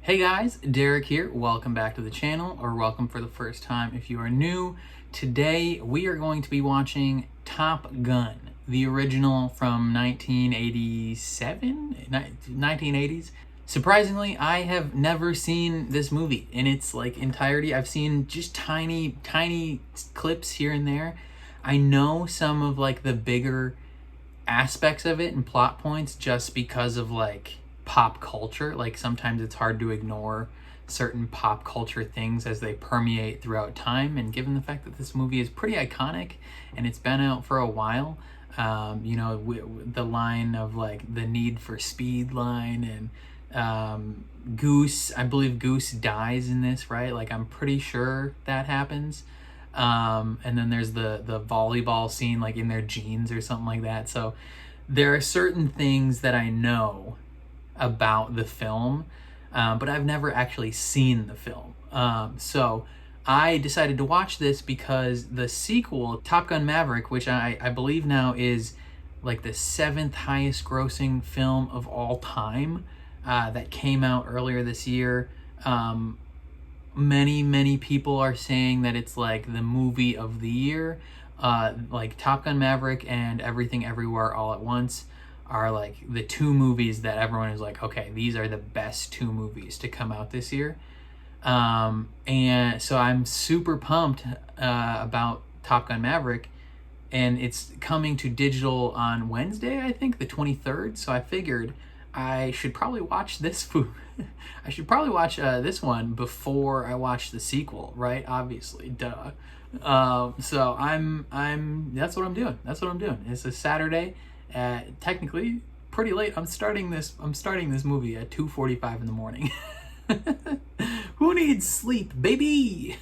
Hey guys, Derek here. Welcome back to the channel, or welcome for the first time if you are new. Today we are going to be watching Top Gun, the original from 1987, 1980s. Surprisingly, I have never seen this movie in its entirety. I've seen just tiny clips here and there. I know some of the bigger aspects of it and plot points just because of pop culture. Sometimes it's hard to ignore certain pop culture things as they permeate throughout time, and given the fact that this movie is pretty iconic and it's been out for a while, the line of the Need for Speed line, and Goose, I believe Goose dies in this, right? I'm pretty sure that happens. And then there's the volleyball scene in their jeans or something like that. So there are certain things that I know about the film, but I've never actually seen the film. So I decided to watch this because the sequel, Top Gun Maverick, which I believe now is the 7th highest grossing film of all time, that came out earlier this year. Many people are saying that it's the movie of the year. Top Gun Maverick and Everything Everywhere All at Once are the two movies that everyone is okay, these are the best two movies to come out this year. And so I'm super pumped about Top Gun Maverick, and it's coming to digital on Wednesday, I think, the 23rd. So I figured I should probably watch this I should probably watch this one before I watch the sequel, right? Obviously, duh. So that's what I'm doing. It's a Saturday, technically pretty late. I'm starting this movie at 2:45 in the morning. Who needs sleep, baby?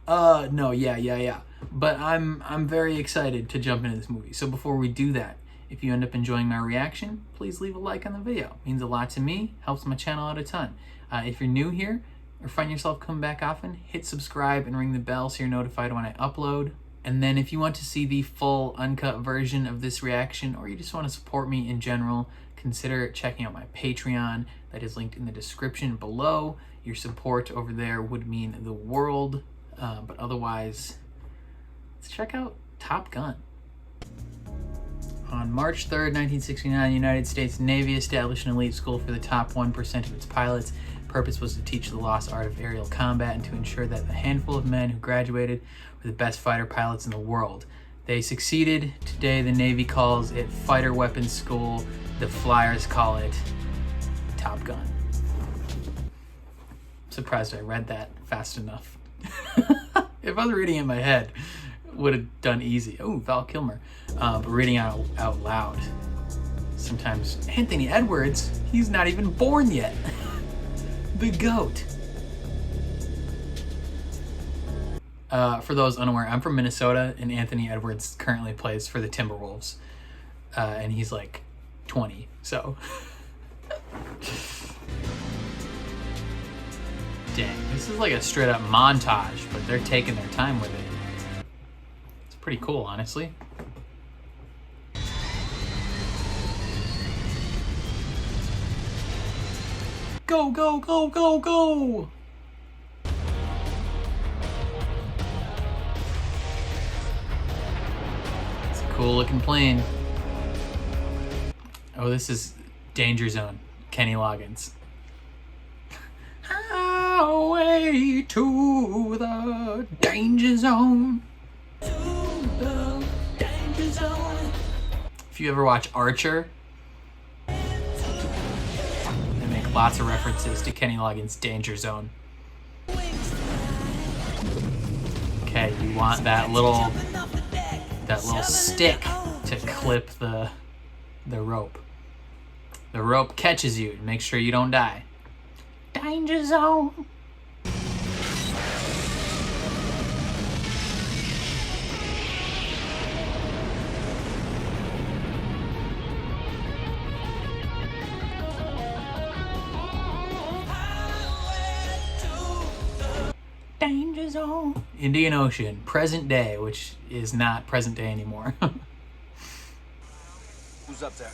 No, yeah. But I'm very excited to jump into this movie. So before we do that, if you end up enjoying my reaction, please leave a like on the video. It means a lot to me, helps my channel out a ton. If you're new here or find yourself coming back often, hit subscribe and ring the bell so you're notified when I upload. And then if you want to see the full uncut version of this reaction, or you just want to support me in general, consider checking out my Patreon. That is linked in the description below. Your support over there would mean the world. But otherwise, let's check out Top Gun. On March 3rd, 1969, the United States Navy established an elite school for the top 1% of its pilots. The purpose was to teach the lost art of aerial combat and to ensure that the handful of men who graduated were the best fighter pilots in the world. They succeeded. Today, the Navy calls it Fighter Weapons School. The Flyers call it Top Gun. I'm surprised I read that fast enough. If I was reading it in my head, would have done easy. Oh, Val Kilmer. But reading out loud, sometimes Anthony Edwards, he's not even born yet. The GOAT. For those unaware, I'm from Minnesota, and Anthony Edwards currently plays for the Timberwolves. And he's 20, so. Dang, this is a straight up montage, but they're taking their time with it. Pretty cool, honestly. Go, go, go, go, go! It's a cool looking plane. Oh, this is Danger Zone, Kenny Loggins. Highway to the danger zone. If you ever watch Archer, they make lots of references to Kenny Loggins' Danger Zone. Okay, you want that little stick to clip the rope. The rope catches you. Make sure you don't die. Danger Zone. Danger Zone. Indian Ocean, present day, which is not present day anymore. Who's up there?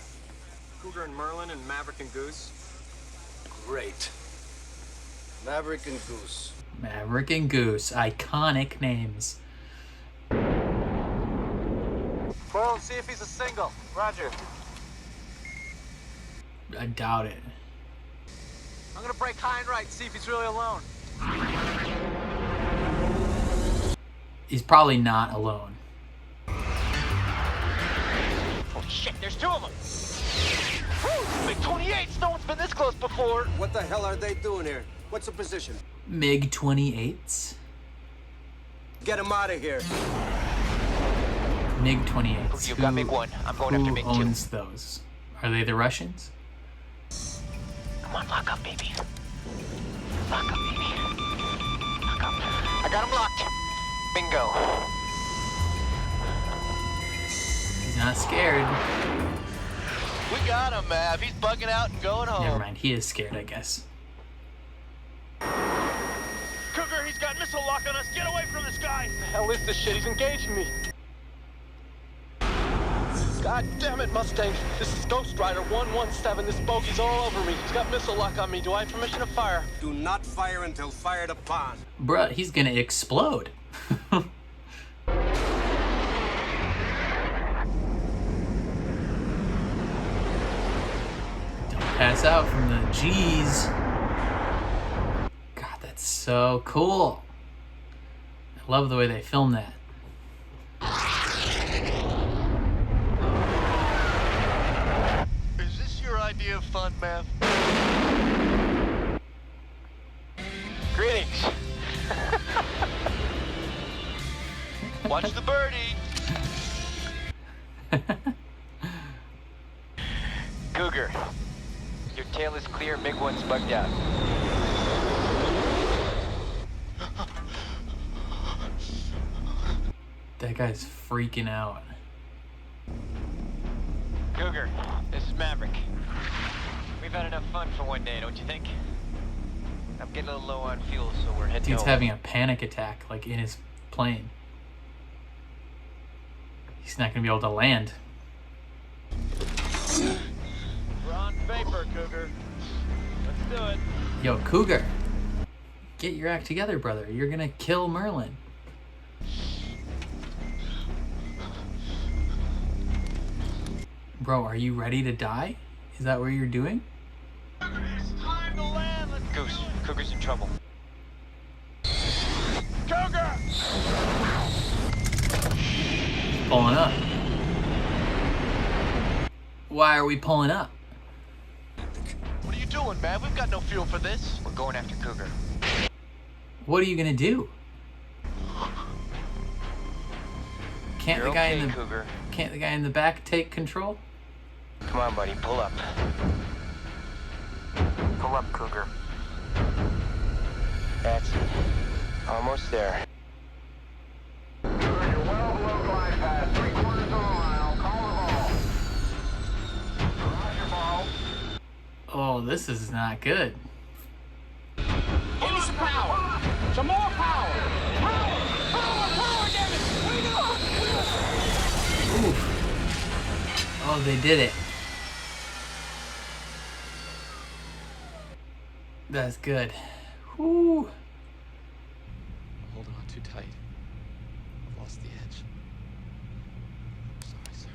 Cougar and Merlin and Maverick and Goose? Great. Maverick and Goose. Maverick and Goose. Iconic names. Well, see if he's a single. Roger. I doubt it. I'm gonna break high and right, see if he's really alone. He's probably not alone. Oh shit, there's two of them. Woo, big 28s, no one's been this close before. What the hell are they doing here? What's the position? MiG-28s. Get him out of here. MiG-28s. You've got MiG-1. I'm going after MiG-2. Who owns those? Are they the Russians? Come on, lock up, baby. Lock up, baby. Lock up. I got him locked. Bingo. He's not scared. We got him, Mav. He's bugging out and going home. Never mind. He is scared, I guess. Cougar, he's got missile lock on us. Get away from this guy. The hell is this shit? He's engaging me. God damn it, Mustang. This is Ghost Rider 117. This bogey's all over me. He's got missile lock on me. Do I have permission to fire? Do not fire until fired upon. Bruh, he's gonna explode. Don't pass out from the G's. God, that's so cool. I love the way they filmed that. Is this your idea of fun, Mav? Greetings. Watch the birdie. Cougar, your tail is clear. MiG-1's bugged out. That guy's freaking out. Cougar, this is Maverick. We've had enough fun for one day, don't you think? I'm getting a little low on fuel, so we're heading Dude's home. having a panic attack, like in his plane. He's not gonna be able to land. We're on vapor, Cougar. Let's do it. Yo, Cougar, get your act together, brother. You're gonna kill Merlin. Bro, are you ready to die? Is that what you're doing? It's time to land. Let's Goose, Cougar's in trouble. Cougar! Pulling up. Why are we pulling up? What are you doing, man? We've got no fuel for this. We're going after Cougar. What are you gonna do? Can't You're the guy okay, in the Cougar. can't the guy in the back take control? Come on, buddy, pull up. Pull up, Cougar. That's it. Almost there. You're well below glide path, 3/4 of a mile. Call the ball. Roger, ball. Oh, this is not good. Give me some power. Some more power. Power, damn it. Oof. Oh, they did it. That's good. Whoo. I'm holding on too tight. I've lost the edge. Sorry, sir.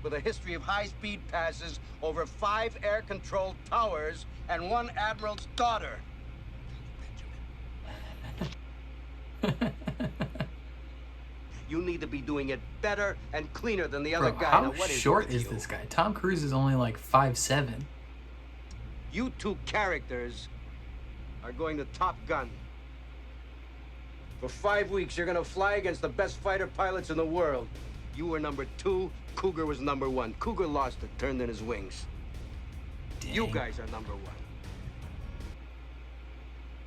With a history of high-speed passes over 5 air-controlled towers and 1 admiral's daughter. You need to be doing it better and cleaner than the other Bro, guy. how Now, what short with is you? this guy? Tom Cruise is only like 5'7". You two characters are going to Top Gun. For 5 weeks, you're gonna fly against the best fighter pilots in the world. You were number 2, Cougar was number 1. Cougar lost it, turned in his wings. You Dang. guys are number 1.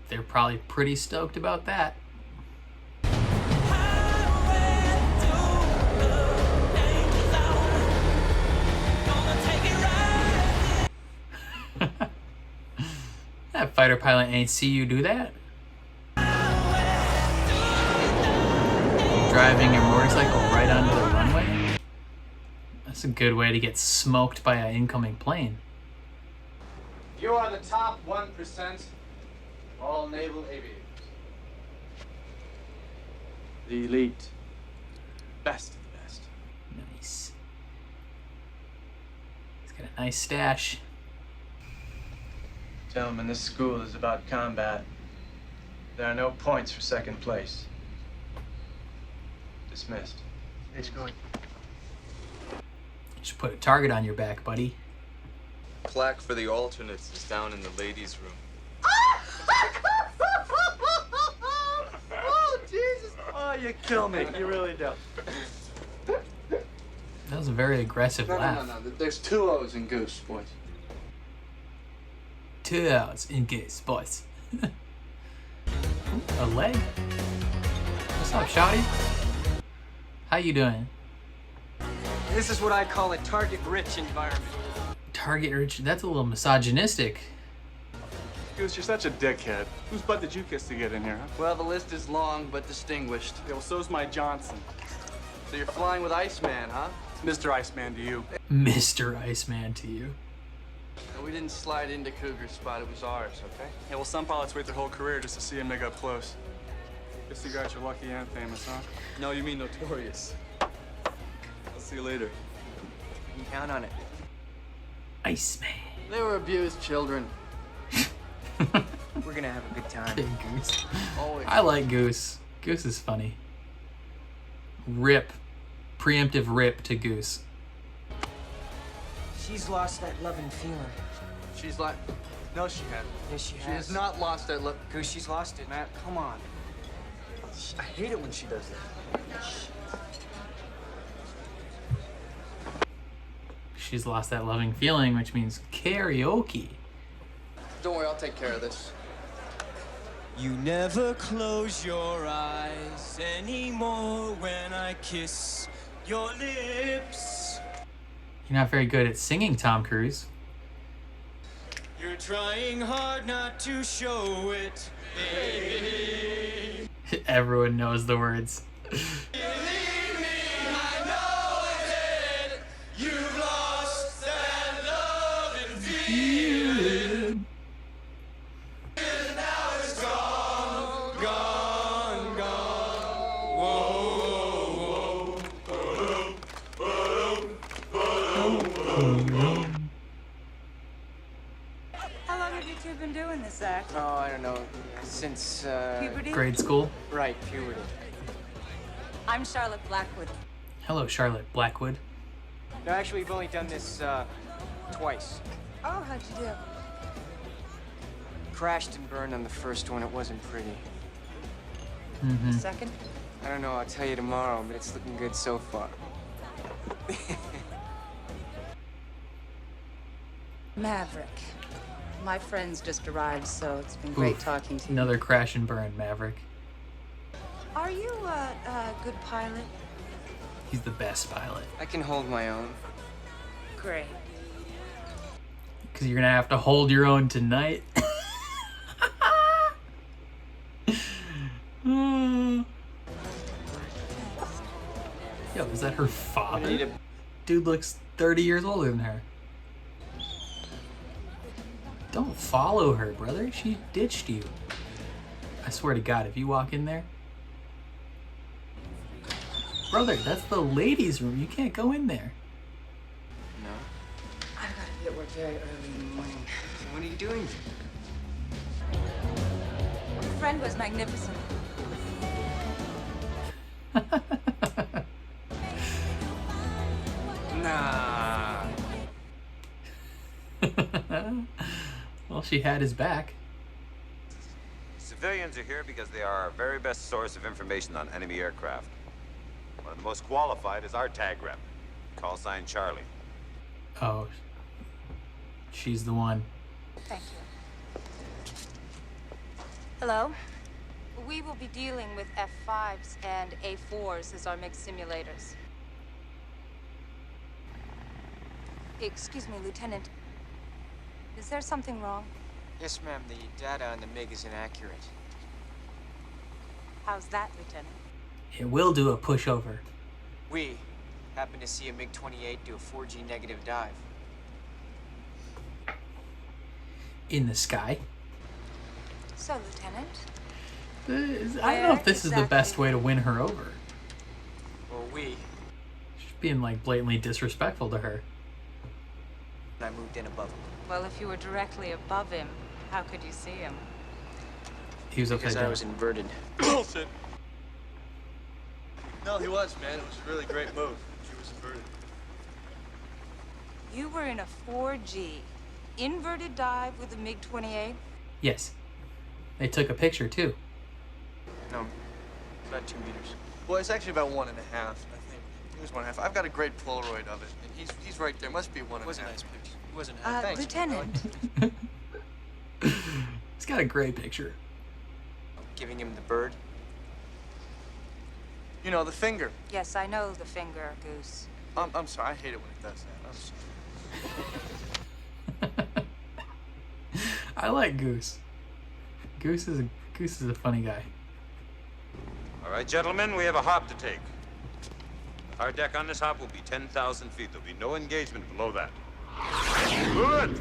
They're probably pretty stoked about that. That fighter pilot ain't see you do that. Driving your motorcycle right onto the runway? That's a good way to get smoked by an incoming plane. You are the top 1% of all naval aviators. The elite. Best of the best. Nice. He's got a nice stash. Gentlemen, this school is about combat. There are no points for second place. Dismissed. It's going. Just put a target on your back, buddy. Plaque for the alternates is down in the ladies' room. Oh, Jesus! Oh, you kill me. You really do. That was a very aggressive laugh. No. There's 2 O's in Goose, boys. 2 hours in Goose, boys. A leg? What's up, shawty? How you doing? This is what I call a target-rich environment. Target rich? That's a little misogynistic. Goose, you're such a dickhead. Whose butt did you kiss to get in here, huh? Well, the list is long but distinguished. Yeah, well, so's my Johnson. So you're flying with Iceman, huh? It's Mr. Iceman to you. Mr. Iceman to you. No, we didn't slide into Cougar's spot, it was ours, okay? Yeah, well, some pilots wait their whole career just to see him make up close. Guess you guys are lucky and famous, huh? No, you mean notorious. I'll see you later. You can count on it. Iceman. They were abused children. We're gonna have a good time. Big Goose. Always. I like Goose. Goose is funny. Rip. Preemptive rip to Goose. She's lost that love and feeling. She's like... No, she hasn't. Yes, she She has. has not lost that look. Goose, she's lost it. Matt, come on. I hate it when she does that. She's lost that loving feeling, which means karaoke. Don't worry, I'll take care of this. You never close your eyes anymore when I kiss your lips. You're not very good at singing, Tom Cruise. You're trying hard not to show it, baby. Everyone knows the words. Believe me, I know it. You've lost that love and feeling. Now it's gone, gone, gone. Whoa, whoa, whoa. How long have you two been doing this act? Oh, I don't know. Since, Puberty? Grade school. Right, puberty. I'm Charlotte Blackwood. Hello, Charlotte Blackwood. No, actually, we've only done this, twice. Oh, how'd you do? Crashed and burned on the first one. It wasn't pretty. Mm-hmm. Second? I don't know. I'll tell you tomorrow, but it's looking good so far. Maverick. My friends just arrived, so it's been great Oof. talking to you. Another crash and burn, Maverick. Are you a good pilot? He's the best pilot. I can hold my own. Great. Because you're going to have to hold your own tonight. Yo, is that her father? Dude looks 30 years older than her. Don't follow her, brother. She ditched you. I swear to God, if you walk in there... Brother, that's the ladies' room. You can't go in there. No? I've got to be at work very early in the morning. So what are you doing? Your friend was magnificent. Nah. Well, she had his back. Civilians are here because they are our very best source of information on enemy aircraft. One of the most qualified is our tag rep. Call sign Charlie. Oh. She's the one. Thank you. Hello? We will be dealing with F5s and A4s as our mixed simulators. Excuse me, Lieutenant. Is there something wrong? Yes, ma'am. The data on the MiG is inaccurate. How's that, Lieutenant? It will do a pushover. We happened to see a MiG-28 do a 4G negative dive. in the sky. So, Lieutenant? I don't know if this is the best way to win her over. Well, She's being like blatantly disrespectful to her. I moved in above him. Well, if you were directly above him, how could you see him? He was upside Because down. I was inverted. Bullshit. No, he was, man. It was a really great move. She was inverted. You were in a 4G inverted dive with a MiG-28? Yes. They took a picture too. No, about 2 meters. Well, it's actually about 1.5. I think it was 1.5. I've got a great Polaroid of it, and he's right there. Must be 1.5. It was a nice picture. It wasn't Thanks. Lieutenant. He's got a great picture. Giving him the bird. You know, the finger. Yes, I know the finger, Goose. I'm sorry. I hate it when it does that. I'm sorry. I like Goose. Goose is a funny guy. All right, gentlemen, we have a hop to take. Our deck on this hop will be 10,000 feet. There'll be no engagement below that. Good!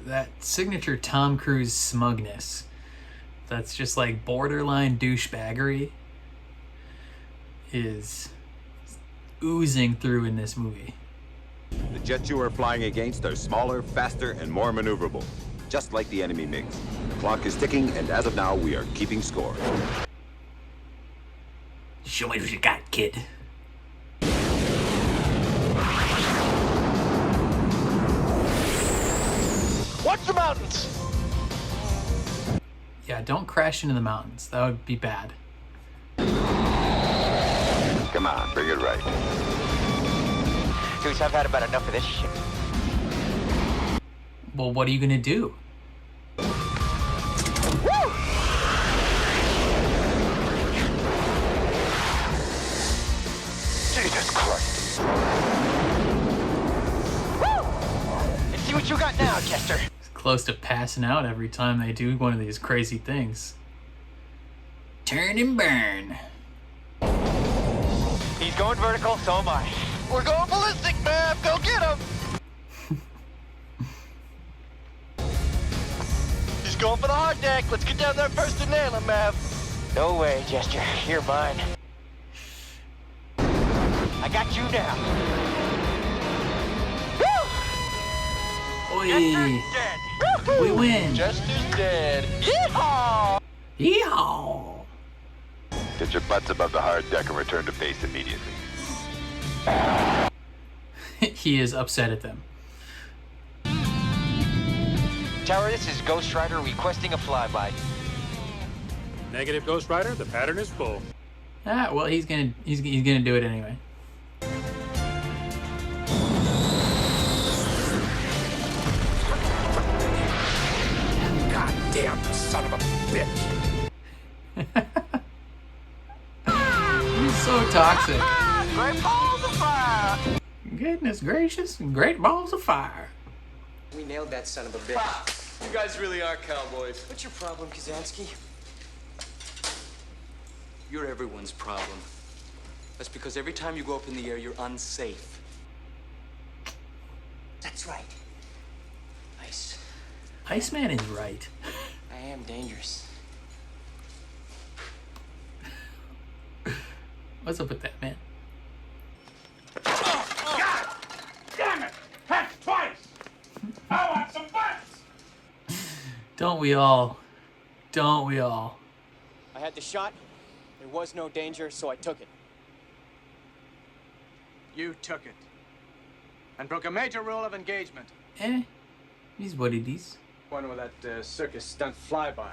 That signature Tom Cruise smugness. That's just like borderline douchebaggery is oozing through in this movie. The jets you are flying against are smaller, faster, and more maneuverable. Just like the enemy MiGs. The clock is ticking, and as of now, we are keeping score. Show me what you got, kid. Watch the mountains! Yeah, don't crash into the mountains. That would be bad. Come on, bring it right. Goose, I've had about enough of this shit. Well, what are you gonna do? Jesus Christ. Let's see what you got now, Chester. It's close to passing out every time they do one of these crazy things. Turn and burn. He's going vertical, so am I. We're going ballistic, man. Go get him. He's going for the hard deck. Let's get down there first and nail him, Mav. No way, Jester. You're mine. I got you now. Oi! Jester's dead. We win! Jester's dead. Yeehaw! Yeehaw! Get your butts above the hard deck and return to base immediately. He is upset at them. Tower, this is Ghost Rider requesting a flyby. Negative, Ghost Rider. The pattern is full. Ah, well, he's gonna do it anyway. Goddamn son of a bitch. He's so toxic. Great balls of fire! Goodness gracious, great balls of fire. We nailed that son of a bitch. You guys really are cowboys. What's your problem, Kazansky? You're everyone's problem. That's because every time you go up in the air, you're unsafe. That's right. Ice. Iceman is right. I am dangerous. What's up with that, man? God damn it! Heck, twice! I want some butts! Don't we all? Don't we all? I had the shot. There was no danger, so I took it. You took it. And broke a major rule of engagement. He's what it is. One with that circus stunt flyby.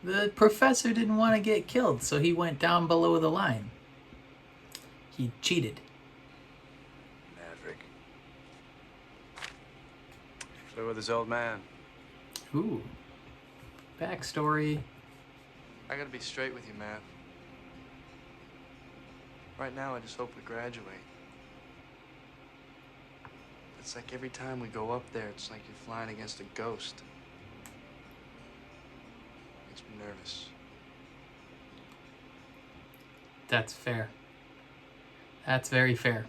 The professor didn't want to get killed, so he went down below the line. He cheated. Maverick. Flew with his old man. Ooh. Backstory. I gotta be straight with you, Mav. Right now, I just hope we graduate. It's like every time we go up there, it's like you're flying against a ghost. Makes me nervous. That's fair. That's very fair.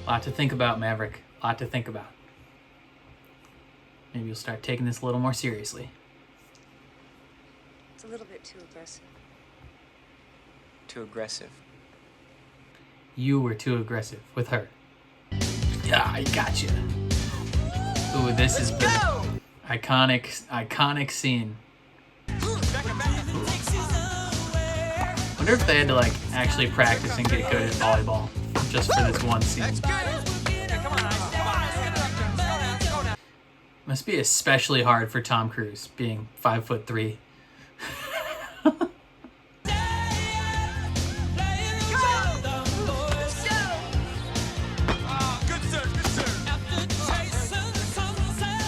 Lot to think about, Maverick. Lot to think about. Maybe you'll start taking this a little more seriously. It's a little bit too aggressive. Too aggressive. You were too aggressive with her. Yeah, I gotcha. Ooh, this is the iconic scene. Wonder if they had to like actually practice and get good at volleyball just for this one scene. Must be especially hard for Tom Cruise, being 5'3".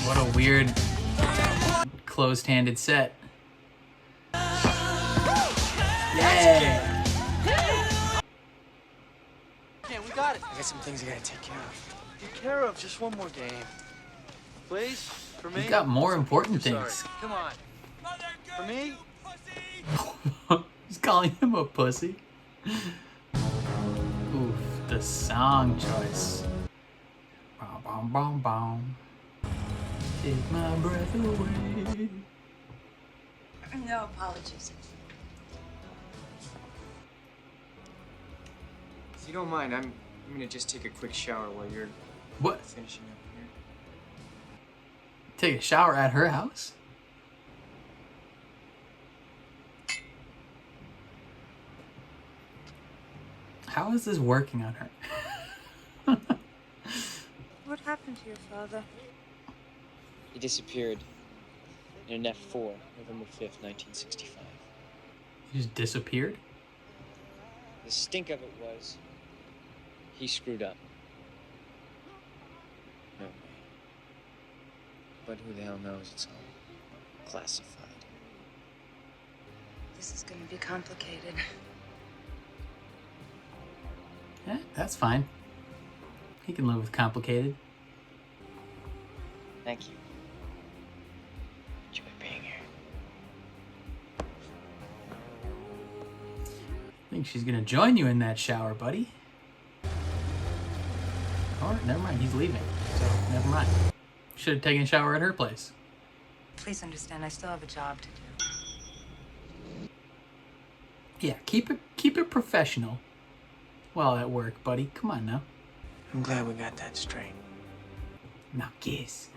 What a weird closed-handed set. Yeah! Yeah, we got it. I got some things I gotta take care of. Take care of just one more game. Please? For me? He's got more important Sorry. things. Come on. For me? He's calling him a pussy. Oof, the song choice. Bom, bom, bom, bom. Take my breath away. No apologies. If you don't mind, I'm gonna just take a quick shower while you're finishing up here. Take a shower at her house? How is this working on her? What happened to your father? He disappeared in an F4, November 5th, 1965. He just disappeared? The stink of it was, he screwed up. No way. But who the hell knows? It's all classified. This is going to be complicated. Yeah, that's fine. He can live with complicated. Thank you. Enjoy being here. I think she's gonna join you in that shower, buddy. Or, never mind, he's leaving. So, never mind. Should have taken a shower at her place. Please understand, I still have a job to do. Yeah, keep it professional while at work, buddy. Come on now. I'm glad we got that straight. Now kiss.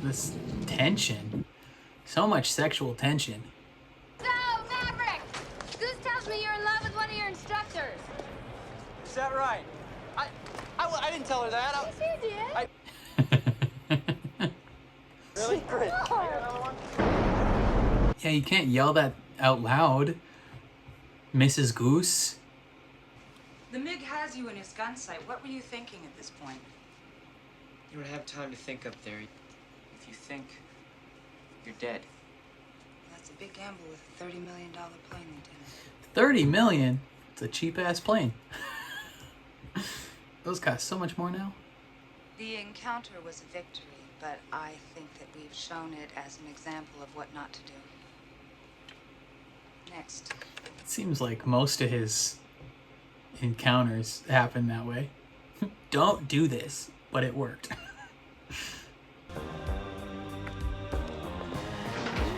This tension. So much sexual tension. So, Maverick! Goose tells me you're in love with one of your instructors. Is that right? I didn't tell her that. Yes, you did. Really? Great. Yeah, you can't yell that out loud. Mrs. Goose. The MiG has you in his gun sight. What were you thinking at this point? You don't have time to think up there. If you think, you're dead. That's a big gamble with a $30 million plane, Lieutenant. 30 million? It's a cheap ass plane. Those cost so much more now. The encounter was a victory, but I think that we've shown it as an example of what not to do. Next. It seems like most of his encounters happen that way. Don't do this, but it worked.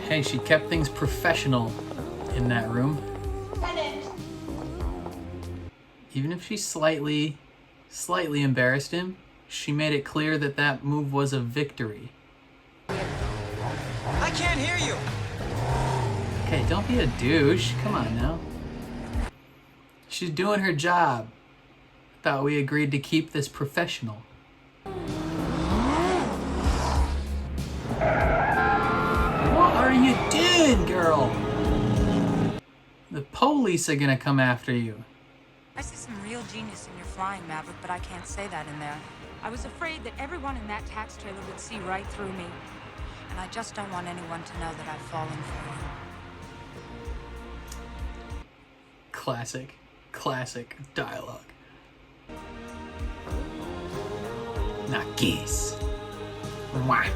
Hey, she kept things professional in that room. Even if she slightly embarrassed him, she made it clear that that move was a victory. I can't hear you! Okay, don't be a douche. Come on now. She's doing her job. Thought we agreed to keep this professional. What are you doing, girl? The police are gonna come after you. I see some real genius in your flying, Maverick, but I can't say that in there. I was afraid that everyone in that tax trailer would see right through me. And I just don't want anyone to know that I've fallen for you. Classic dialogue. Now kiss. Mwah.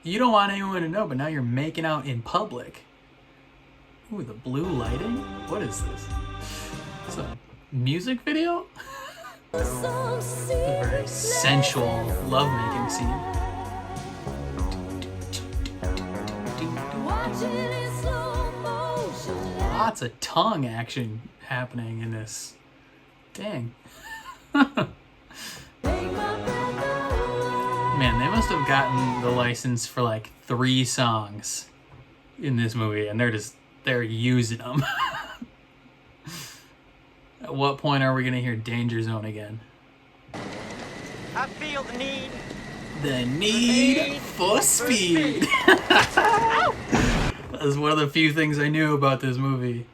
You don't want anyone to know, but now you're making out in public. Ooh, the blue lighting? What is this? It's a music video? It's a very sensual lovemaking scene. Lots of tongue action happening in this. Dang. Man, they must have gotten the license for like 3 songs in this movie, and they're using them. At what point are we gonna hear Danger Zone again? I feel the need. The need for speed. That was one of the few things I knew about this movie.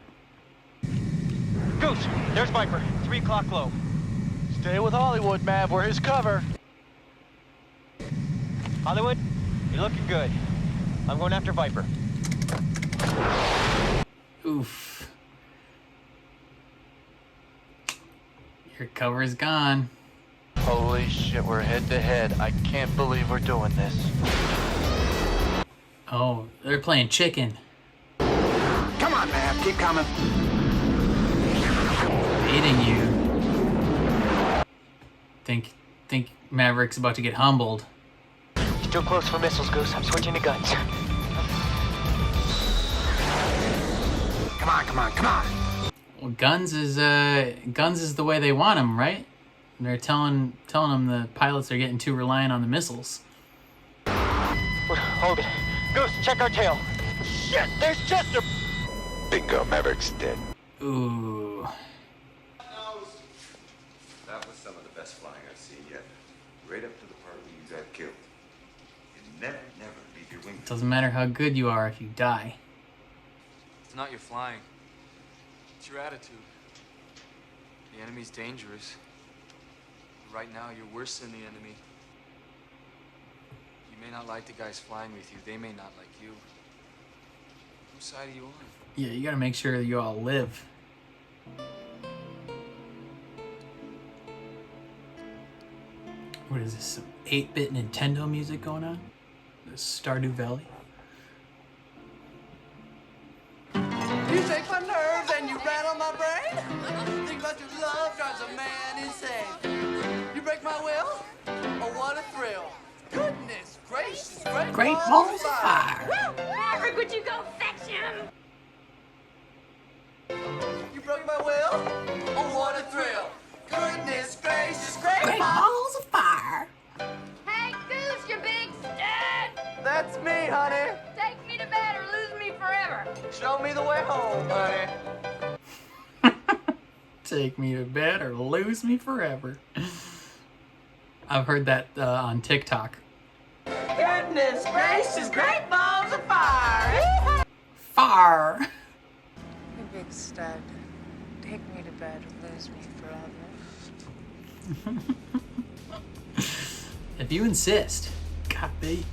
Goose, there's Viper. 3 o'clock low. Stay with Hollywood, Mav. We're his cover. Hollywood, you're looking good. I'm going after Viper. Oof. Your cover's gone. Holy shit, we're head to head. I can't believe we're doing this. Oh, they're playing chicken. Come on, man. Keep coming. Baiting you. Think Maverick's about to get humbled. Still close for missiles, Goose. I'm switching to guns. Come on, come on, come on. Well, guns is the way they want them, right? They're telling them the pilots are getting too reliant on the missiles. Hold it. Goose, check our tail. Shit, there's Chester. Bingo, Maverick's dead. Ooh. That was some of the best flying I've seen yet. Right up to the part where you got killed. You never leave your wing. Doesn't matter how good you are if you die. It's not your flying. It's your attitude. The enemy's dangerous. Right now, you're worse than the enemy. You may not like the guys flying with you. They may not like you. Whose side are you on? Yeah, you gotta make sure that you all live. What is this, some 8-bit Nintendo music going on? This Stardew Valley? You shake my nerves and you rattle my brain. Think about your love drives a man insane. You break my will? Oh, what a thrill. Goodness gracious, Great balls of fire. Maverick, would you go fetch him? You broke my will? Oh, what a thrill. Goodness gracious, great balls of fire. Hey, Goose, you big stud! That's me, honey. Take me to bed or lose me forever. Show me the way home, honey. Take me to bed or lose me forever. I've heard that on TikTok. Goodness gracious, great balls of fire. Far. You big stud. Take me to bed or lose me forever. If you insist. God, they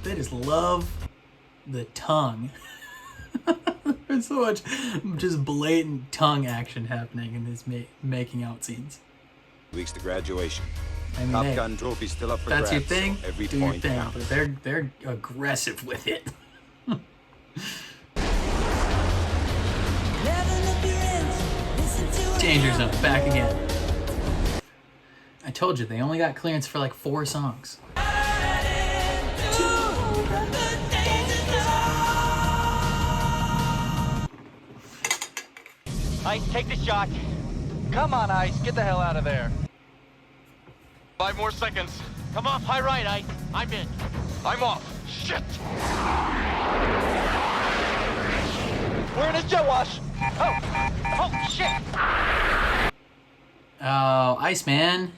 just love the tongue. There's so much just blatant tongue action happening in this making out scenes. Weeks to graduation. I mean, Top hey, Gun trophy still up for that's your grabs, thing. so every Do your point thing. counts. But they're aggressive with it. Danger Zone, back again. I told you, they only got clearance for like 4 songs. Ice, take the shot. Come on, Ice. Get the hell out of there. 5 more seconds. Come off high right, Ice. I'm in. I'm off. Shit. We're in a jet wash. Oh, shit. Oh, Iceman.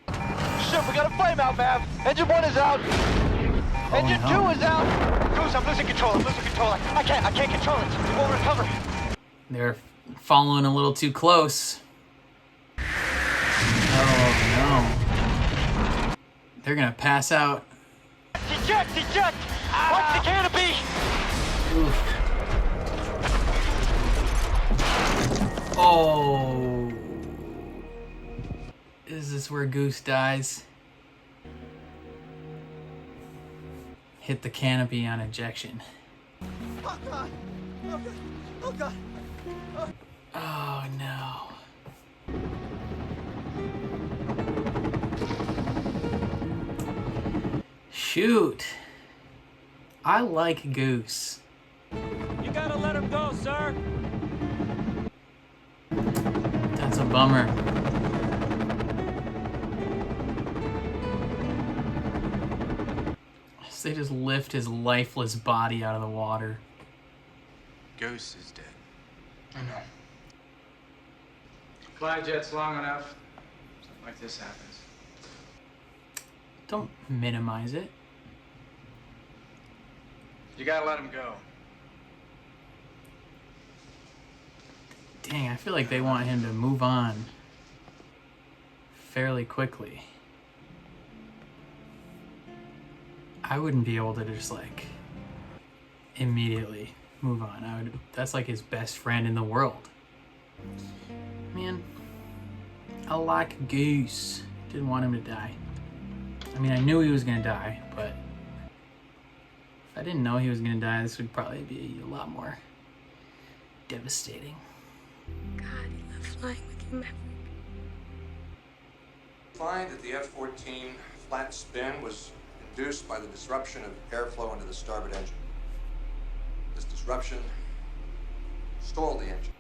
Shit, we got a flame out, Mav. Engine 1 is out. Engine 2 is out. Goose, I'm losing control. I can't control it. It won't recover. They're following a little too close. Oh no. They're gonna pass out. Eject! Watch the canopy! Oof. Oh. Is this where Goose dies? Hit the canopy on ejection. Oh, God. Oh, no. Shoot. I like Goose. You gotta let him go, sir. That's a bummer. So they just lift his lifeless body out of the water. Goose is dead. I know. Fly jets long enough, something like this happens. Don't minimize it. You gotta let him go. Dang, I feel like they want him to move on fairly quickly. I wouldn't be able to just like immediately move on. That's like his best friend in the world. Man, I like Goose. Didn't want him to die. I mean, I knew he was gonna die, but if I didn't know he was gonna die, this would probably be a lot more devastating. God, I love flying with you, Maverick. Find that the F-14 flat spin was induced by the disruption of airflow into the starboard engine. This disruption stalled the engine.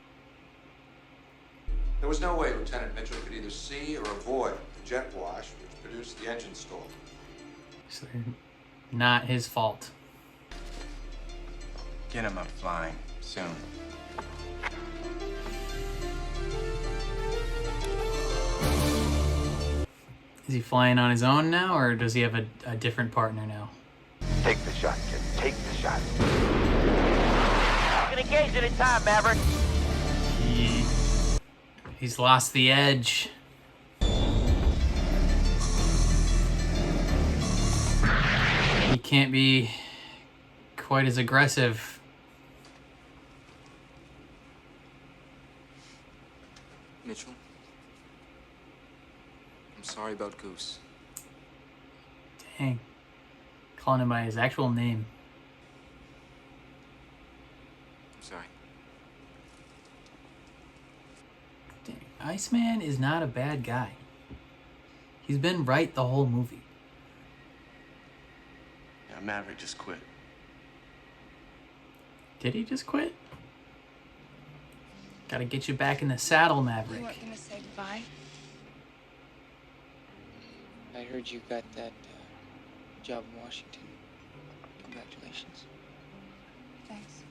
There was no way Lieutenant Mitchell could either see or avoid the jet wash which produced the engine stall. So not his fault. Get him up flying soon. Is he flying on his own now, or does he have a different partner now? Take the shot, kid. Take the shot. You can engage any time, Maverick. He's lost the edge. He can't be quite as aggressive. Mitchell, I'm sorry about Goose. Dang. Calling him by his actual name. I'm sorry. Dang. Iceman is not a bad guy. He's been right the whole movie. Yeah, Maverick just quit. Did he just quit? Gotta get you back in the saddle, Maverick. You weren't gonna say goodbye? I heard you got that job in Washington. Congratulations. Thanks.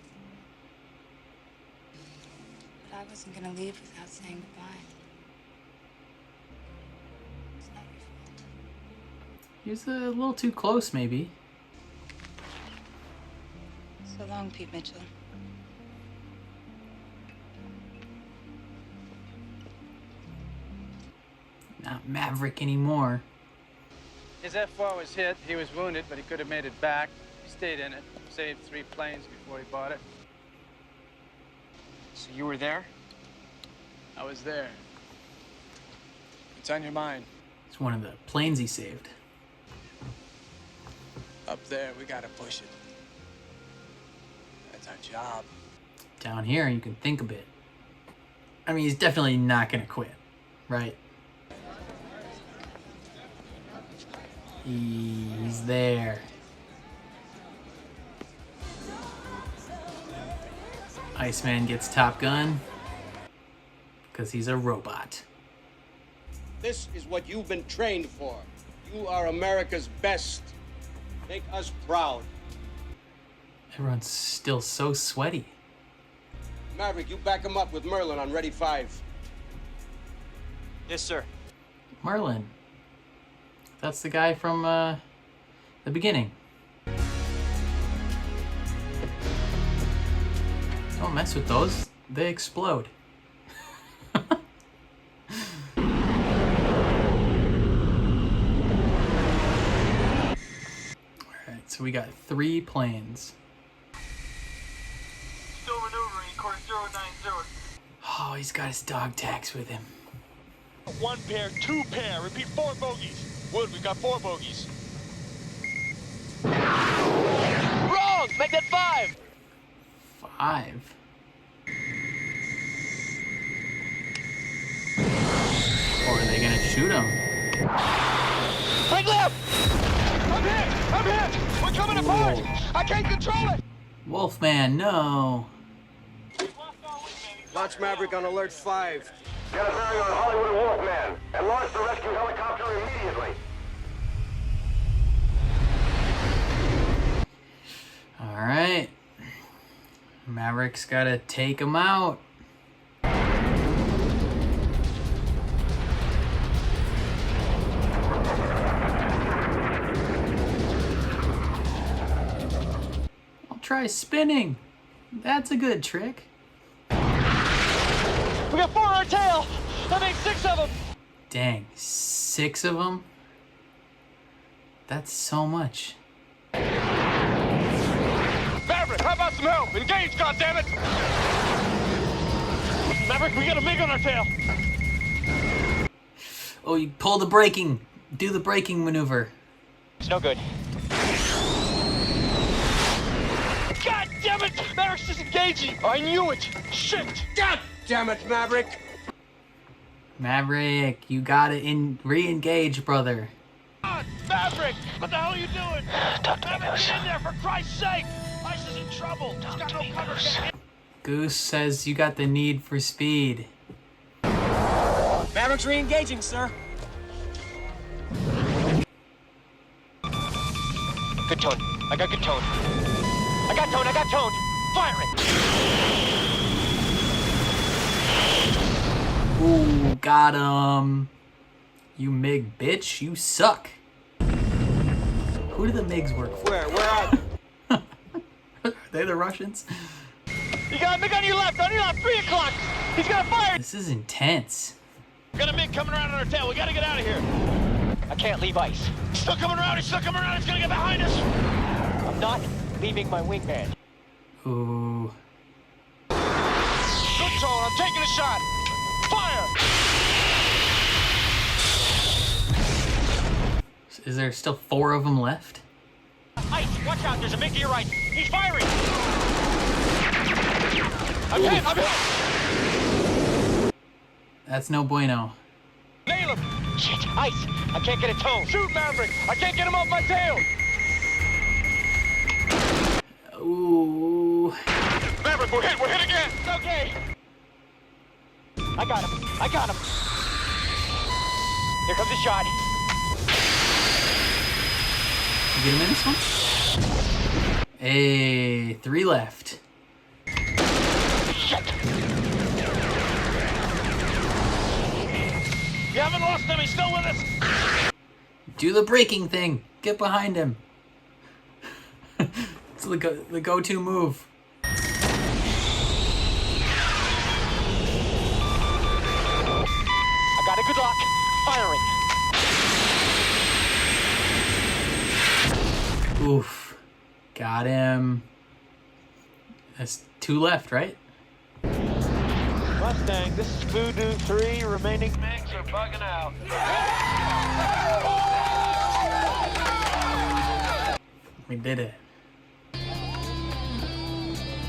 But I wasn't gonna leave without saying goodbye. It's not your fault. He was a little too close, maybe. So long, Pete Mitchell. Not Maverick anymore. His F-4 was hit. He was wounded, but he could have made it back. He stayed in it. Saved 3 planes before he bought it. So you were there? I was there. What's on your mind? It's one of the planes he saved. Up there, we gotta push it. That's our job. Down here, you can think a bit. I mean, he's definitely not gonna quit, right? He's there. Iceman gets Top Gun because he's a robot. This is what you've been trained for. You are America's best. Make us proud. Everyone's still so sweaty. Maverick, you back him up with Merlin on Ready 5. Yes, sir. Merlin. That's the guy from the beginning. Don't mess with those. They explode. Alright, so we got 3 planes. Still maneuvering, course 090. Oh, he's got his dog tags with him. 1 pair, 2 pair. Repeat, 4 bogeys. Wood, we've got 4 bogeys. Wrong! Make that 5! 5. 5. Or are they gonna shoot him? Right left! I'm hit! I'm hit! We're coming apart! I can't control it! Wolfman, no. Launch Maverick on alert 5. Get a bearing on Hollywood and Wolfman, and launch the rescue helicopter immediately. All right. Maverick's gotta take him out. I'll try spinning. That's a good trick. We got 4 on our tail! That makes 6 of them! Dang, 6 of them? That's so much. Maverick, how about some help? Engage, goddammit! Maverick, we got a MiG on our tail! Oh, you pull the braking. Do the braking maneuver. It's no good. God damn it! Maverick's disengaging! I knew it! Shit! God damn it, Maverick! Maverick, you gotta re-engage, brother. God, Maverick! What the hell are you doing? Talk to me, Maverick, Goose. get in there, for Christ's sake! Ice is in trouble! He's got no cover! Goose says you got the need for speed. Maverick's re-engaging, sir. Good tone. I got good tone. I got tone, I got tone! Fire it! Ooh, got him. You MiG bitch, you suck. Who do the MiGs work for? Where are they? Are they the Russians? You got a MiG on your left, 3 o'clock! He's gonna fire! This is intense. Got a MiG coming around on our tail, we gotta get out of here! I can't leave ice. He's still coming around, he's gonna get behind us! I'm not leaving my wingman. Ooh. Good tone, I'm taking a shot! Fire! Is there still 4 of them left? Ice, watch out, there's a MiG to your right. He's firing! I'm hit! That's no bueno. Nail him! Shit, Ice, I can't get a tone. Shoot, Maverick! I can't get him off my tail! Ooh. Maverick, we're hit again! Okay! I got him! Here comes the shot. You get him in this one? Hey, 3 left. Shit! You haven't lost him, he's still with us! Do the braking thing. Get behind him. It's the go-to move. I got a good lock. Firing. Oof. Got him. That's 2 left, right? Mustang, this is Voodoo 3. Remaining MiGs are bugging out. We did it.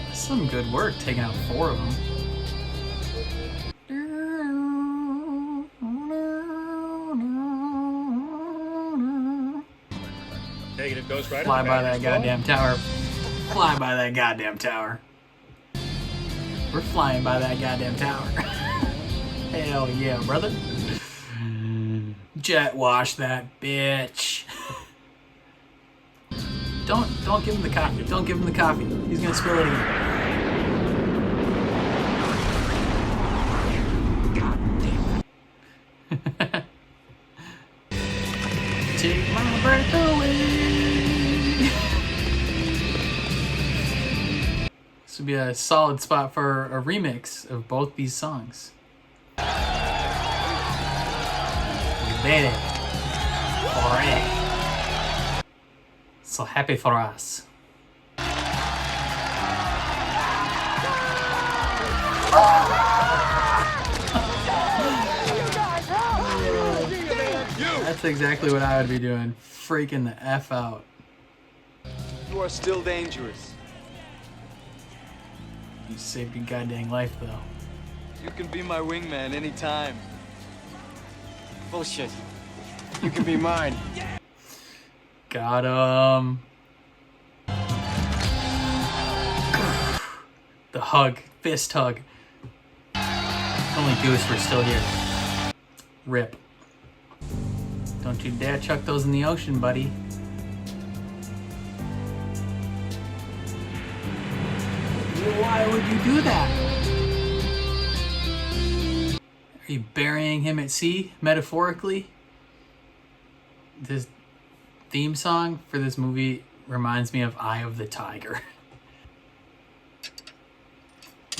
That's some good work taking out 4 of them. Negative, Ghost Rider. Fly by that goddamn tower. Fly by that goddamn tower. We're flying by that goddamn tower. Hell yeah, brother. Jet wash that bitch. Don't give him the coffee. Don't give him the coffee. He's gonna spill it again. God damn it. Take my breath away. This would be a solid spot for a remix of both these songs. We did it. Alright. So happy for us. That's exactly what I would be doing. Freaking the F out. You are still dangerous. You saved your goddamn life, though. You can be my wingman anytime. Bullshit. You can be mine. Got him. The hug. Fist hug. If only Goose were still here. Rip. Don't you dare chuck those in the ocean, buddy. Why would you do that? Are you burying him at sea, metaphorically? This theme song for this movie reminds me of Eye of the Tiger.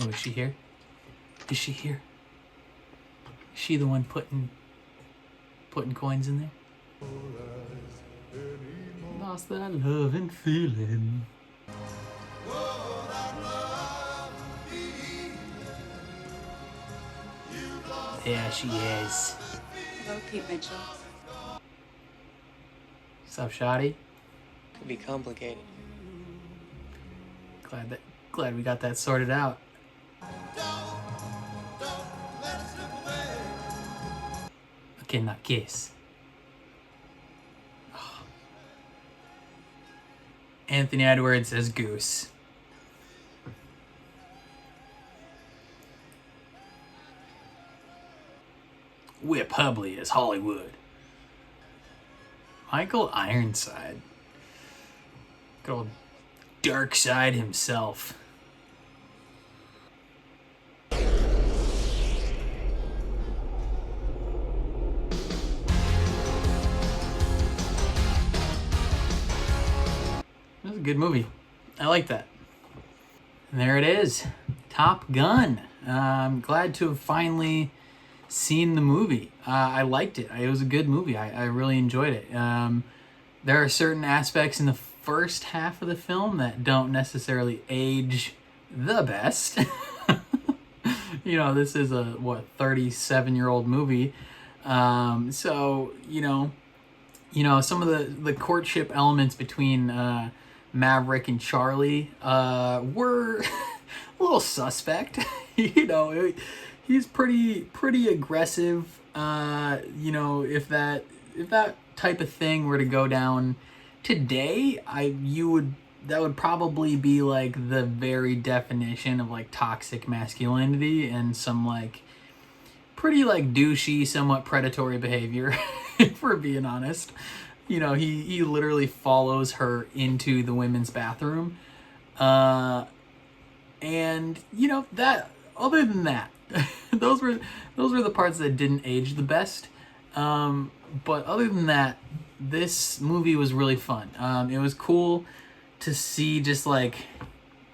Oh, is she here? Is she here? Is she the one putting coins in there? Lost that love and feeling. There she is. Hello, Pete Mitchell. What's up, Shotty? Could be complicated. Glad we got that sorted out. Okay, not kiss. Oh. Anthony Edwards as Goose. Whip Hubley as Hollywood. Michael Ironside. Good old Dark Side himself. That was a good movie. I like that. And there it is. Top Gun. I'm glad to have finally seen the movie. I liked it. It was a good movie. I really enjoyed it. There are certain aspects in the first half of the film that don't necessarily age the best. You know, this is a 37-year-old movie. So you know some of the courtship elements between Maverick and Charlie were a little suspect. You know, he's pretty aggressive. You know, if that type of thing were to go down today, that would probably be like the very definition of like toxic masculinity and some like pretty like douchey, somewhat predatory behavior, if we're being honest. You know, he literally follows her into the women's bathroom. And you know, that other than that, those were the parts that didn't age the best. But other than that, this movie was really fun. It was cool to see just like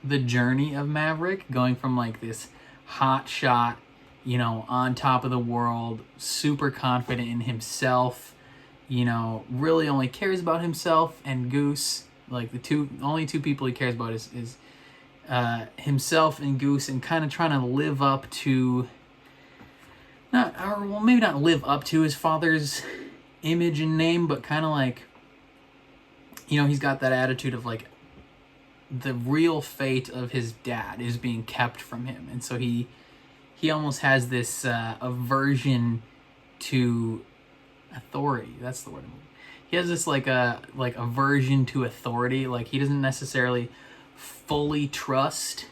the journey of Maverick going from like this hot shot, you know, on top of the world, super confident in himself, you know, really only cares about himself and Goose. Like the only two people he cares about is himself and Goose, and kind of trying to live up to maybe not live up to his father's image and name, but kind of like, you know, he's got that attitude of like the real fate of his dad is being kept from him, and so he almost has this aversion to authority. That's the word. He has this like aversion to authority. Like he doesn't necessarily fully trust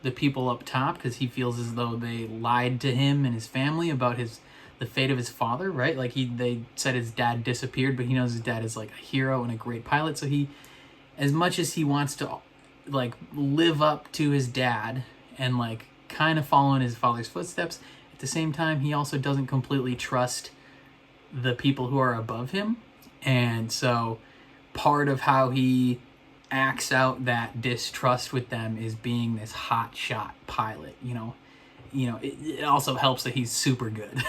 the people up top because he feels as though they lied to him and his family about the fate of his father, right? Like they said his dad disappeared, but he knows his dad is like a hero and a great pilot. So he, as much as he wants to like live up to his dad and like kind of follow in his father's footsteps, at the same time he also doesn't completely trust the people who are above him. And so part of how he acts out that distrust with them is being this hot shot pilot. You know, it also helps that he's super good.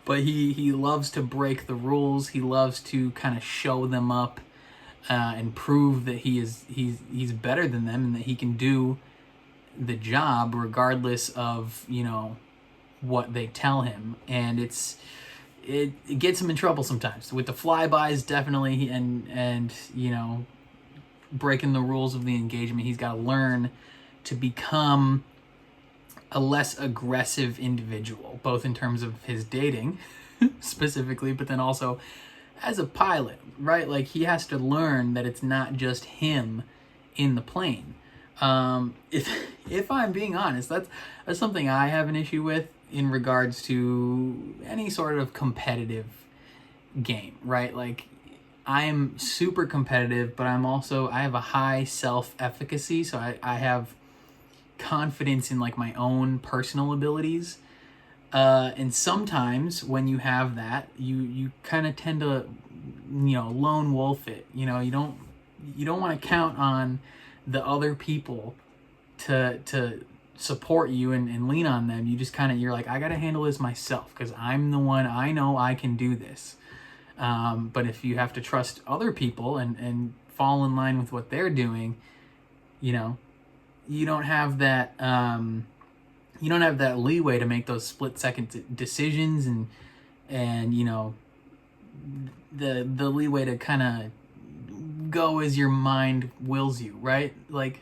But he loves to break the rules. He loves to kind of show them up and prove that he's better than them and that he can do the job regardless of, you know, what they tell him. And it gets him in trouble sometimes with the flybys, definitely, and you know, breaking the rules of the engagement. He's got to learn to become a less aggressive individual, both in terms of his dating specifically, but then also as a pilot, right? Like, he has to learn that it's not just him in the plane. If I'm being honest, that's something I have an issue with in regards to any sort of competitive game, right? Like, I am super competitive, but I have a high self-efficacy, so I have confidence in like my own personal abilities. And sometimes when you have that, you kind of tend to, lone wolf it. You don't want to count on the other people to support you and lean on them. You just you're like, I got to handle this myself because I'm the one, I know I can do this. But if you have to trust other people and fall in line with what they're doing, you don't have that, leeway to make those split-second decisions and the leeway to kind of go as your mind wills you, right? Like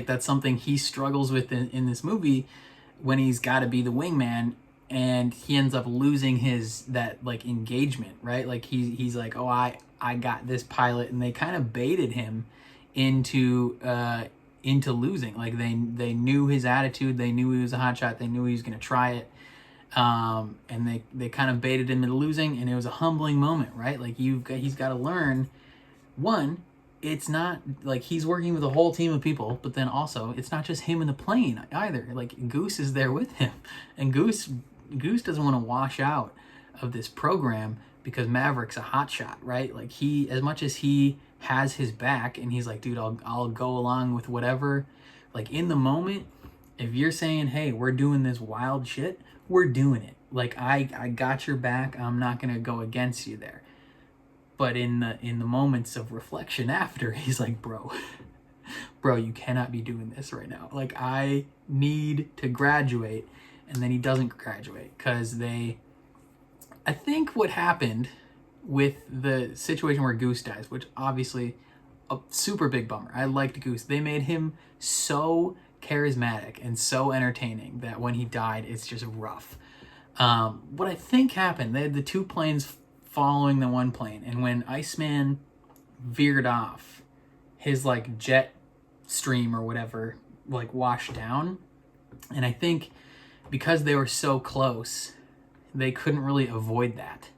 that's something he struggles with in this movie when he's got to be the wingman, and he ends up losing that engagement, right? Like he's like, oh, I got this pilot, and they kind of baited him into losing. Like they knew his attitude, they knew he was a hotshot, they knew he was going to try it, and they kind of baited him into losing, and it was a humbling moment, right? Like he's got to learn, one, it's not like he's working with a whole team of people, but then also it's not just him in the plane either. Like Goose is there with him, and Goose doesn't want to wash out of this program because Maverick's a hotshot, right? Like as much as he has his back and he's like, dude, I'll go along with whatever. Like in the moment, if you're saying, hey, we're doing this wild shit, we're doing it. Like I got your back. I'm not gonna go against you there. But in the moments of reflection after, he's like, bro, you cannot be doing this right now. Like I need to graduate, and then he doesn't graduate because I think what happened with the situation where Goose dies, which obviously a super big bummer. I liked Goose. They made him so charismatic and so entertaining that when he died, it's just rough. What I think happened, they had the two planes following the one plane, and when Iceman veered off, his jet stream or whatever washed down, and I think because they were so close, they couldn't really avoid that.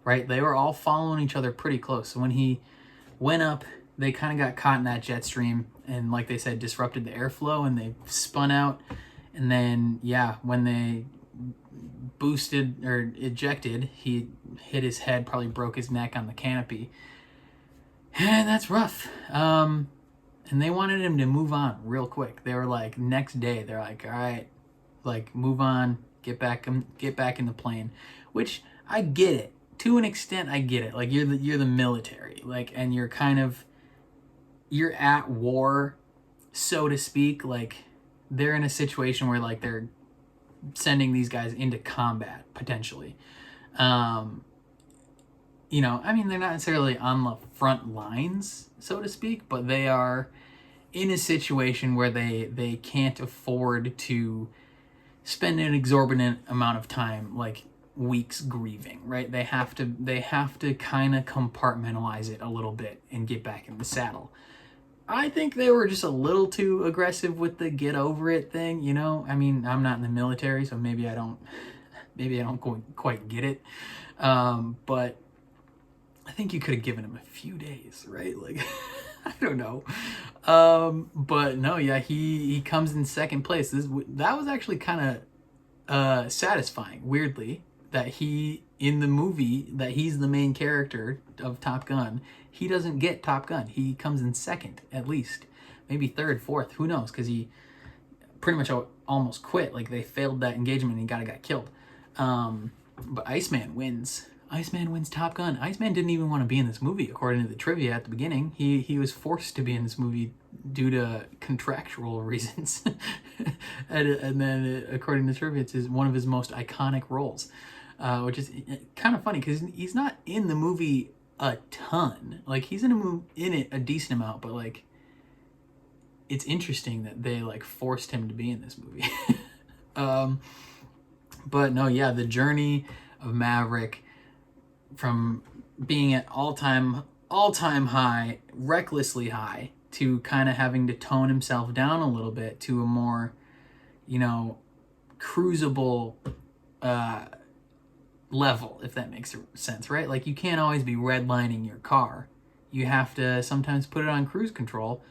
Right? They were all following each other pretty close. So when he went up, they kind of got caught in that jet stream and, like they said, disrupted the airflow, and they spun out. And then, when they boosted or ejected, he hit his head, probably broke his neck on the canopy. And that's rough. And they wanted him to move on real quick. They were like, next day, they're like, all right, move on, get back in the plane. Which, I get it. To an extent, I get it. Like you're the military, and you're at war, so to speak. Like they're in a situation where they're sending these guys into combat potentially. I mean, they're not necessarily on the front lines, so to speak, but they are in a situation where they can't afford to spend an exorbitant amount of time weeks grieving, right? They have to kind of compartmentalize it a little bit and get back in the saddle. I think they were just a little too aggressive with the get over it thing, I mean, I'm not in the military, so maybe I don't quite get it, but I think you could have given him a few days, right? I don't know, but no, he comes in second place. That was actually kind of satisfying, weirdly, that he, in the movie, that he's the main character of Top Gun. He doesn't get Top Gun. He comes in second, at least. Maybe third, fourth, who knows? Because he pretty much almost quit. They failed that engagement and he got killed. But Iceman wins. Iceman wins Top Gun. Iceman didn't even want to be in this movie, according to the trivia at the beginning. He was forced to be in this movie due to contractual reasons. and then, according to the trivia, it's one of his most iconic roles. Which is kind of funny because he's not in the movie a ton. He's in it a decent amount, but it's interesting that they like forced him to be in this movie. But no, yeah, the journey of Maverick from being at all-time high, recklessly high, to kind of having to tone himself down a little bit to a more, you know, cruisable level, if that makes sense, right? Like, you can't always be redlining your car. You have to sometimes put it on cruise control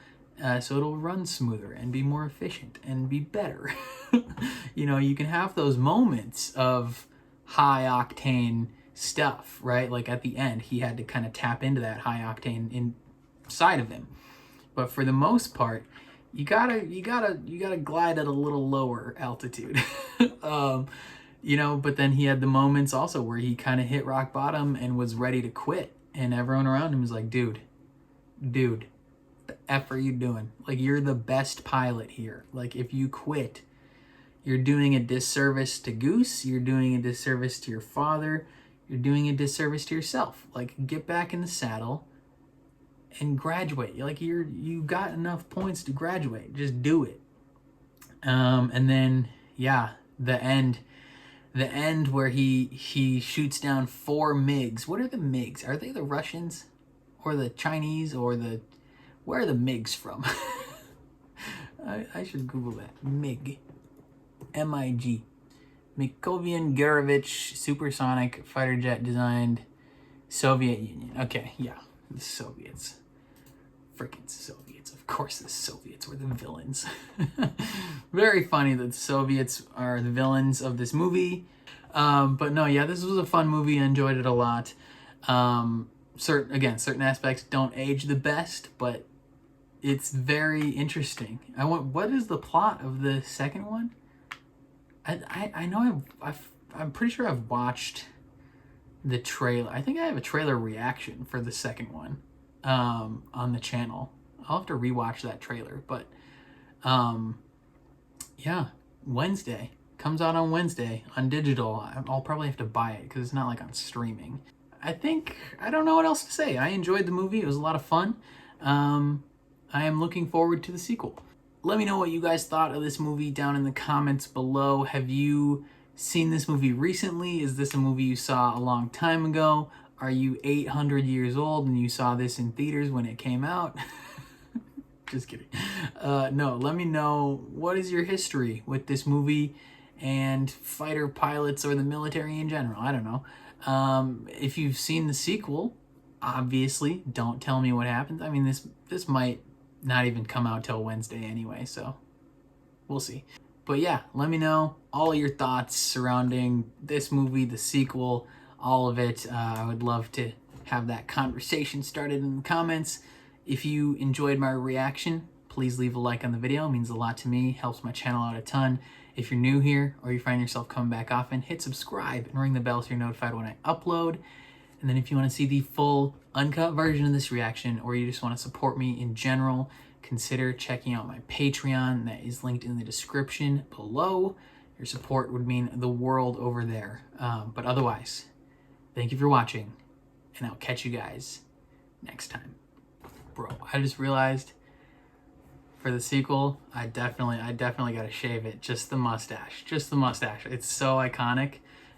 so it'll run smoother and be more efficient and be better. You know, you can have those moments of high octane stuff, right? Like at the end, he had to kind of tap into that high octane inside of him. But for the most part, you gotta glide at a little lower altitude. You know, but then he had the moments also where he kind of hit rock bottom and was ready to quit, and everyone around him was like, dude, the F are you doing? Like, you're the best pilot here. Like, if you quit, you're doing a disservice to Goose, you're doing a disservice to your father, you're doing a disservice to yourself. Like, get back in the saddle and graduate. Like, you got enough points to graduate. Just do it. And then, yeah, the end where he shoots down 4 MiGs. What are the MiGs? Are they the Russians or the Chinese or the... Where are the MiGs from? I should Google that. MiG. M-I-G. Mikovian Gurevich supersonic fighter jet designed Soviet Union. Okay, yeah. The Soviets. Frickin' Soviets. Of course the Soviets were the villains. Very funny that the Soviets are the villains of this movie. But no, yeah, this was a fun movie. I enjoyed it a lot. Certain aspects don't age the best, but it's very interesting. What is the plot of the second one? I know I'm pretty sure I've watched the trailer. I think I have a trailer reaction for the second one on the channel. I'll have to rewatch that trailer, but yeah, Wednesday. Comes out on Wednesday on digital. I'll probably have to buy it because it's not like on streaming. I don't know what else to say. I enjoyed the movie. It was a lot of fun. I am looking forward to the sequel. Let me know what you guys thought of this movie down in the comments below. Have you seen this movie recently? Is this a movie you saw a long time ago? Are you 800 years old and you saw this in theaters when it came out? Just kidding. No, let me know, what is your history with this movie and fighter pilots or the military in general? I don't know. If you've seen the sequel, obviously, don't tell me what happens. I mean, this might not even come out till Wednesday anyway, so we'll see. But yeah, let me know all your thoughts surrounding this movie, the sequel, all of it. I would love to have that conversation started in the comments. If you enjoyed my reaction, please leave a like on the video. It means a lot to me, helps my channel out a ton. If you're new here or you find yourself coming back often, hit subscribe and ring the bell so you're notified when I upload. And then if you want to see the full uncut version of this reaction, or you just want to support me in general, consider checking out my Patreon. That is linked in the description below. Your support would mean the world over there. But otherwise, thank you for watching, and I'll catch you guys next time. Bro, I just realized for the sequel, I definitely got to shave it. Just the mustache. It's so iconic.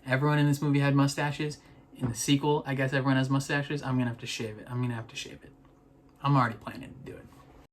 Everyone in this movie had mustaches. In the sequel, I guess everyone has mustaches. I'm going to have to shave it. I'm already planning to do it.